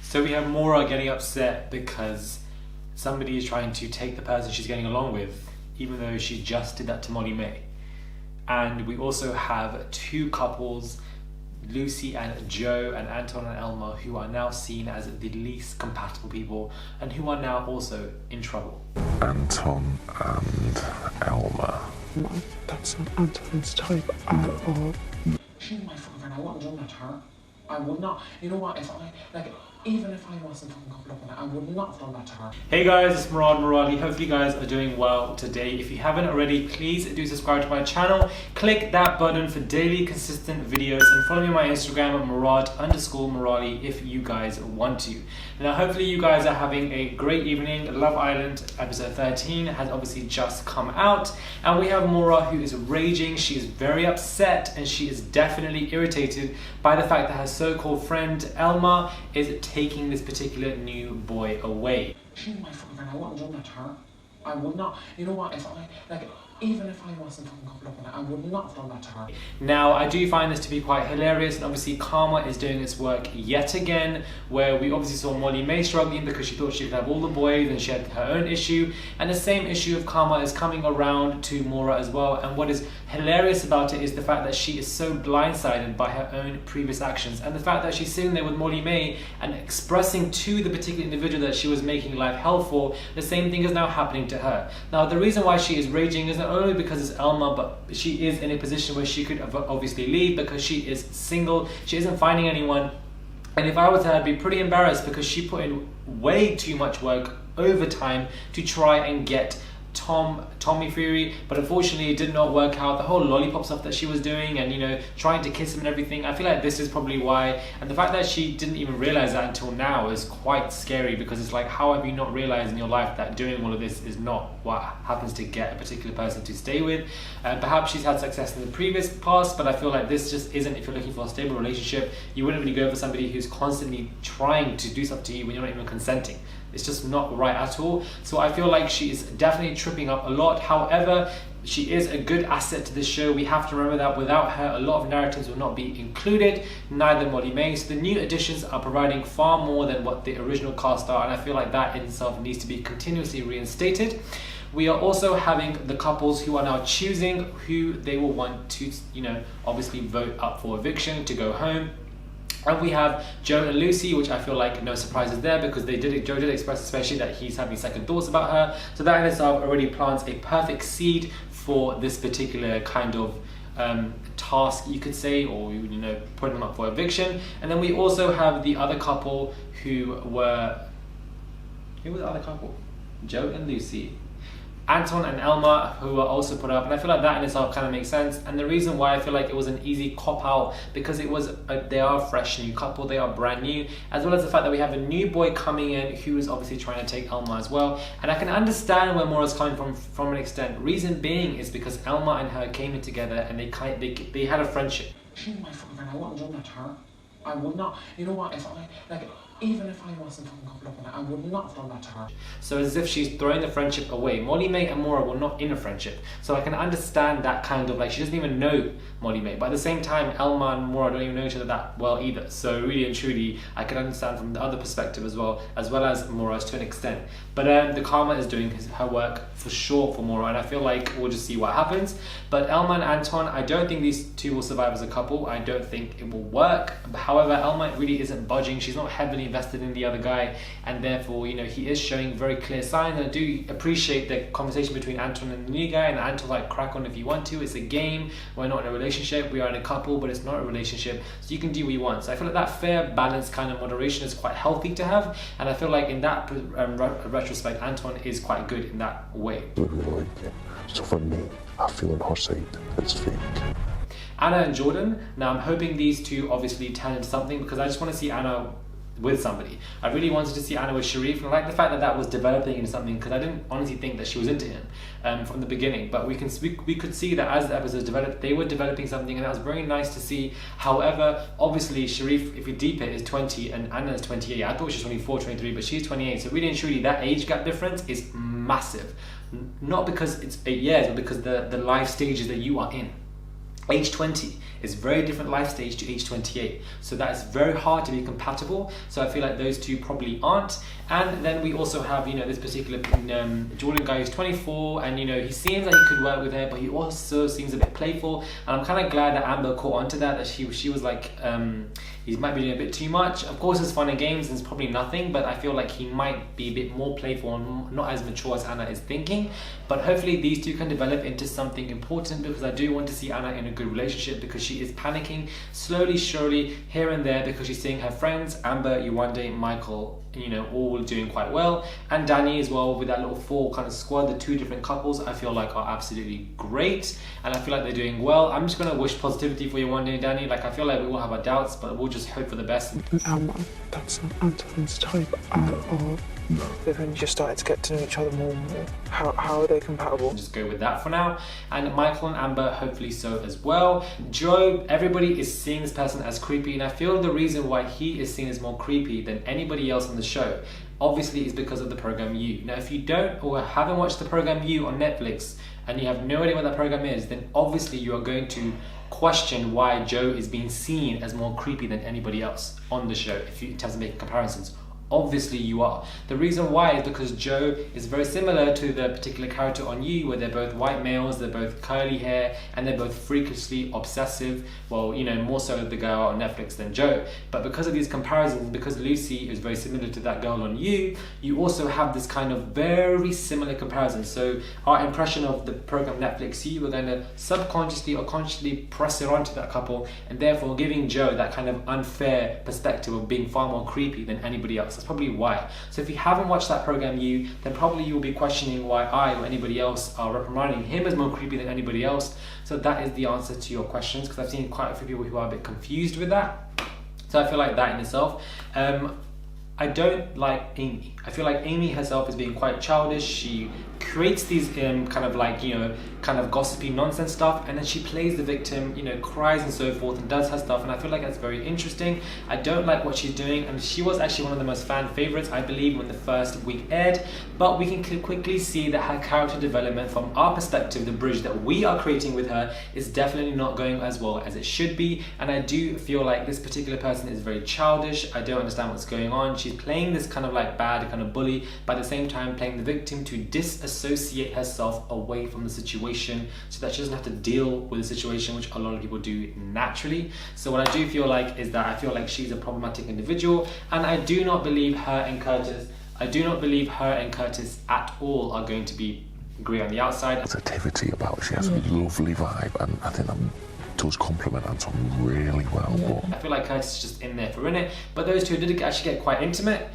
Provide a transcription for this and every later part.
So we have Maura getting upset because somebody is trying to take the person she's getting along with, even though she just did that to Molly May. And we also have two couples, Lucy and Joe, and Anton and Elma, who are now seen as the least compatible people and who are now also in trouble. Anton and Elma. No, that's not Anton's type at all. She's my fucking friend. I wouldn't have done that to her. I would not. You know what? Even if I wasn't fucking coupled up with it, I would not have done that to her. Hey guys, it's Maura. Hopefully you guys are doing well today. If you haven't already, please do subscribe to my channel. Click that button for daily consistent videos and follow me on my Instagram at Murad_Morali if you guys want to. Now hopefully you guys are having a great evening. Love Island episode 13 has obviously just come out and we have Maura who is raging. She is very upset and she is definitely irritated by the fact that her so-called friend Elma is taking this particular new boy away. She's my fucking friend. I wouldn't have done that to her. I would not. You know what? Even if I wasn't fucking coupled up with it, I would not have done that to her. Now, I do find this to be quite hilarious, and obviously karma is doing its work yet again, where we obviously saw Molly May struggling because she thought she could have all the boys and she had her own issue, and the same issue of karma is coming around to Maura as well. And what is hilarious about it is the fact that she is so blindsided by her own previous actions, and the fact that she's sitting there with Molly May and expressing to the particular individual that she was making life hell for, the same thing is now happening to her. Now, the reason why she is raging is not only because it's Elma, but she is in a position where she could obviously leave because she is single, she isn't finding anyone. And if I was her, I'd be pretty embarrassed because she put in way too much work over time to try and get Tommy Fury, but unfortunately it did not work out. The whole lollipop stuff that she was doing and, you know, trying to kiss him and everything, I feel like this is probably why. And the fact that she didn't even realize that until now is quite scary, because it's like, how have you not realized in your life that doing all of this is not what happens to get a particular person to stay with? Perhaps she's had success in the previous past, but I feel like this just isn't. If you're looking for a stable relationship, you wouldn't really go for somebody who's constantly trying to do stuff to you when you're not even consenting. It's just not right at all. So I feel like she is definitely tripping up a lot. However, she is a good asset to this show. We have to remember that without her, a lot of narratives will not be included, neither Molly May. So the new additions are providing far more than what the original cast are, and I feel like that in itself needs to be continuously reinstated. We are also having the couples who are now choosing who they will want to, you know, obviously vote up for eviction to go home. And we have Joe and Lucy, which I feel like no surprises there, because Joe did express especially that he's having second thoughts about her. So that in itself already plants a perfect seed for this particular kind of task, you could say, or, you know, putting them up for eviction. And then we also have the other couple who was the other couple? Joe and Lucy. Anton and Elma, who were also put up, and I feel like that in itself kind of makes sense. And the reason why I feel like it was an easy cop out, because it was they are a fresh new couple, they are brand new, as well as the fact that we have a new boy coming in who is obviously trying to take Elma as well. And I can understand where Maura's coming from an extent. Reason being is because Elma and her came in together and they had a friendship. She's my fucking friend. I wouldn't have done that to her. I would not. You know what? Even if I wasn't fucking coupled up with it, I would not have done that to her. So as if she's throwing the friendship away. Molly May and Maura were not in a friendship. So I can understand that kind of, like, she doesn't even know Molly May. But at the same time, Elma and Maura don't even know each other that well either. So really and truly, I can understand from the other perspective as well as Maura's to an extent. But the karma is doing her work for sure for Maura, and I feel like we'll just see what happens. But Elma and Anton, I don't think these two will survive as a couple. I don't think it will work. However, Elma really isn't budging. She's not heavily invested in the other guy, and therefore, you know, he is showing very clear signs. And I do appreciate the conversation between Anton and the new guy, and Anton's like, crack on if you want to. It's a game. We're not in a relationship. We are in a couple, but it's not a relationship. So you can do what you want. So I feel like that fair, balanced kind of moderation is quite healthy to have, and I feel like in that retrospect, Anton is quite good in that way. Like it. So for me, I feel on her side, it's fake. Anna and Jordan. Now I'm hoping these two obviously turn into something, because I just want to see Anna with somebody. I really wanted to see Anna with Sharif, and I like the fact that that was developing into something, because I didn't honestly think that she was into him from the beginning. But we could see that as the episodes developed, they were developing something, and that was very nice to see. However, obviously Sharif, if you deep it, is 20 and Anna is 28. I thought she was 24, 23, but she's 28. So really and truly, that age gap difference is massive. Not because it's 8 years, but because the life stages that you are in. age 20 is very different life stage to age 28, so that is very hard to be compatible. So I feel like those two probably aren't. And then we also have, you know, this particular Jordan guy who's 24, and you know, he seems like he could work with her, but he also seems a bit playful, and I'm kind of glad that Amber caught onto that she was like, he might be doing a bit too much. Of course it's fun and games and it's probably nothing, but I feel like he might be a bit more playful and not as mature as Anna is thinking. But hopefully these two can develop into something important, because I do want to see Anna in a good relationship, because she is panicking slowly, surely, here and there, because she's seeing her friends, Amber, Yewande, Michael, you know, all doing quite well, and Danny as well, with that little 4 kind of squad. The 2 different couples I feel like are absolutely great, and I feel like they're doing well. I'm just going to wish positivity for Yewande and Danny. Like, I feel like we all have our doubts, but we'll just hope for the best. That's not Antoine's type at all. They've only just started to get to know each other more and more. How are they compatible? Just go with that for now. And Michael and Amber, hopefully so as well. Joe, everybody is seeing this person as creepy, and I feel the reason why he is seen as more creepy than anybody else on the show obviously is because of the program You. Now, if you don't or haven't watched the program You on Netflix and you have no idea what that program is, then obviously you are going to question why Joe is being seen as more creepy than anybody else on the show, if you in terms of making comparisons. Obviously you are. The reason why is because Joe is very similar to the particular character on You, where they're both white males, they're both curly hair, and they're both freakishly obsessive. Well, you know, more so the girl on Netflix than Joe. But because of these comparisons, because Lucy is very similar to that girl on You, you also have this kind of very similar comparison. So our impression of the program Netflix You, we're going to subconsciously or consciously press it onto that couple, and therefore giving Joe that kind of unfair perspective of being far more creepy than anybody else. That's probably why. So if you haven't watched that program You, then probably you will be questioning why I or anybody else are reprimanding him as more creepy than anybody else. So that is the answer to your questions, because I've seen quite a few people who are a bit confused with that. So I feel like that in itself. I don't like Amy. I feel like Amy herself is being quite childish. She creates these kind of like, you know, kind of gossipy nonsense stuff, and then she plays the victim, you know, cries and so forth, and does her stuff, and I feel like that's very interesting. I don't like what she's doing, and she was actually one of the most fan favorites, I believe, when the first week aired, but we can quickly see that her character development, from our perspective, the bridge that we are creating with her, is definitely not going as well as it should be, and I do feel like this particular person is very childish. I don't understand what's going on. She's playing this kind of like bad kind of bully, but at the same time playing the victim to disassociate herself away from the situation, so that she doesn't have to deal with the situation, which a lot of people do naturally. So what I do feel like is that I feel like she's a problematic individual, and I do not believe her and Curtis at all are going to be great on the outside. Positivity about it. She has a lovely vibe, and I think that does complement Anton really well. But I feel like Curtis is just in there for it, but those two did actually get quite intimate,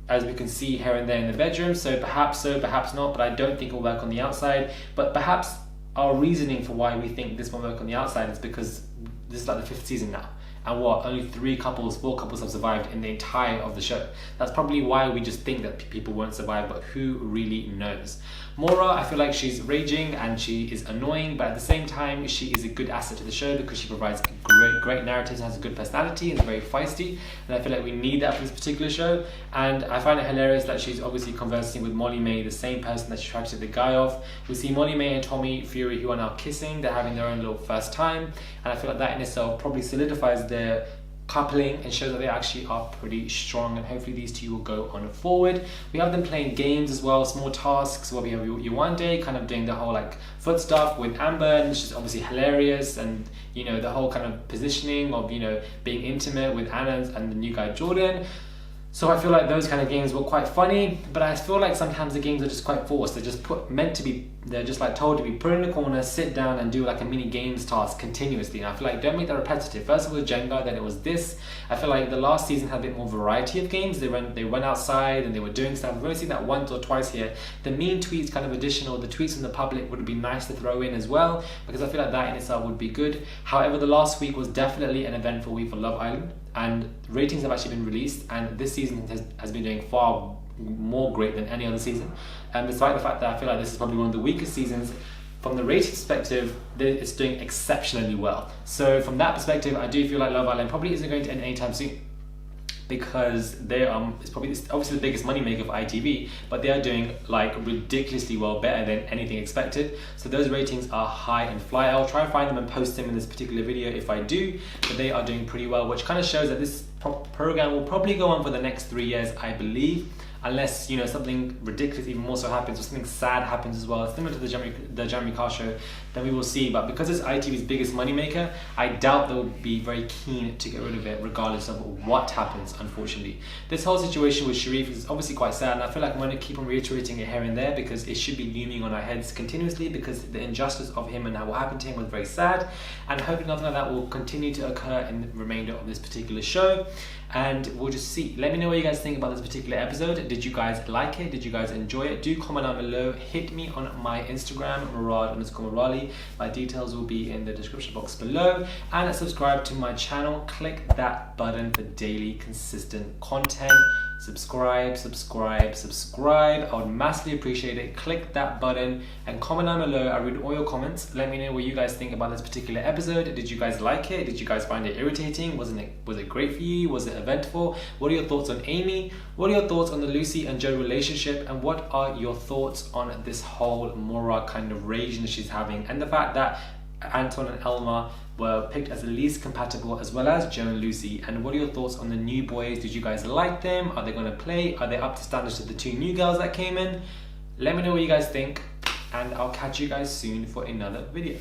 as we can see here and there in the bedroom. So, perhaps not, but I don't think it'll work on the outside. But perhaps our reasoning for why we think this won't work on the outside is because this is like the 5th season now, and only 4 couples have survived in the entire of the show. That's probably why we just think that people won't survive, but who really knows? Maura, I feel like she's raging and she is annoying, but at the same time she is a good asset to the show, because she provides great narratives and has a good personality and is very feisty, and I feel like we need that for this particular show. And I find it hilarious that she's obviously conversing with Molly May, the same person that she tried to take the guy off. We see Molly May and Tommy Fury, who are now kissing. They're having their own little first time, and I feel like that in itself probably solidifies their coupling and shows that they actually are pretty strong, and hopefully these two will go on forward. We have them playing games as well, small tasks, where we have Yewande kind of doing the whole like foot stuff with Amber, and it's just obviously hilarious, and you know, the whole kind of positioning of, you know, being intimate with Anna and the new guy Jordan. So I feel like those kind of games were quite funny, but I feel like sometimes the games are just quite forced. They're just they're just like told to be put in the corner, sit down and do like a mini games task continuously. And I feel like, don't make that repetitive. First it was Jenga, then it was this. I feel like the last season had a bit more variety of games. They went outside and they were doing stuff. I've only seen that once or twice here. The mean tweets kind of additional, the tweets from the public would be nice to throw in as well, because I feel like that in itself would be good. However, the last week was definitely an eventful week for Love Island, and ratings have actually been released, and this season has been doing far more great than any other season. And despite the fact that I feel like this is probably one of the weakest seasons, from the rating perspective, it's doing exceptionally well. So from that perspective, I do feel like Love Island probably isn't going to end anytime soon. because they it's probably obviously the biggest money maker of ITV, but they are doing like ridiculously well, better than anything expected. So those ratings are high and fly. I'll try and find them and post them in this particular video if I do, but they are doing pretty well, which kind of shows that this program will probably go on for the next 3 years, I believe, unless, you know, something ridiculous even more so happens, or something sad happens as well, similar to the Jeremy Carr show, then we will see. But because it's ITV's biggest moneymaker, I doubt they'll be very keen to get rid of it regardless of what happens, unfortunately. This whole situation with Sharif is obviously quite sad, and I feel like I'm going to keep on reiterating it here and there because it should be looming on our heads continuously, because the injustice of him and what happened to him was very sad, and hopefully nothing like that will continue to occur in the remainder of this particular show. And we'll just see. Let me know what you guys think about this particular episode. Did you guys like it? Did you guys enjoy it? Do comment down below. Hit me on my Instagram, Murad_Morali. My details will be in the description box below. And subscribe to my channel. Click that button for daily consistent content. Subscribe. I would massively appreciate it. Click that button and comment down below. I read all your comments. Let me know what you guys think about this particular episode. Did you guys like it? Did you guys find it irritating? Was it great for you? Was it eventful? What are your thoughts on Amy? What are your thoughts on the Lucy and Joe relationship? And what are your thoughts on this whole Maura kind of rage that she's having, and the fact that Anton and Elma were picked as the least compatible, as well as Joe and Lucy? And what are your thoughts on the new boys? Did you guys like them? Are they going to play? Are they up to standards to the 2 new girls that came in? Let me know what you guys think, and I'll catch you guys soon for another video.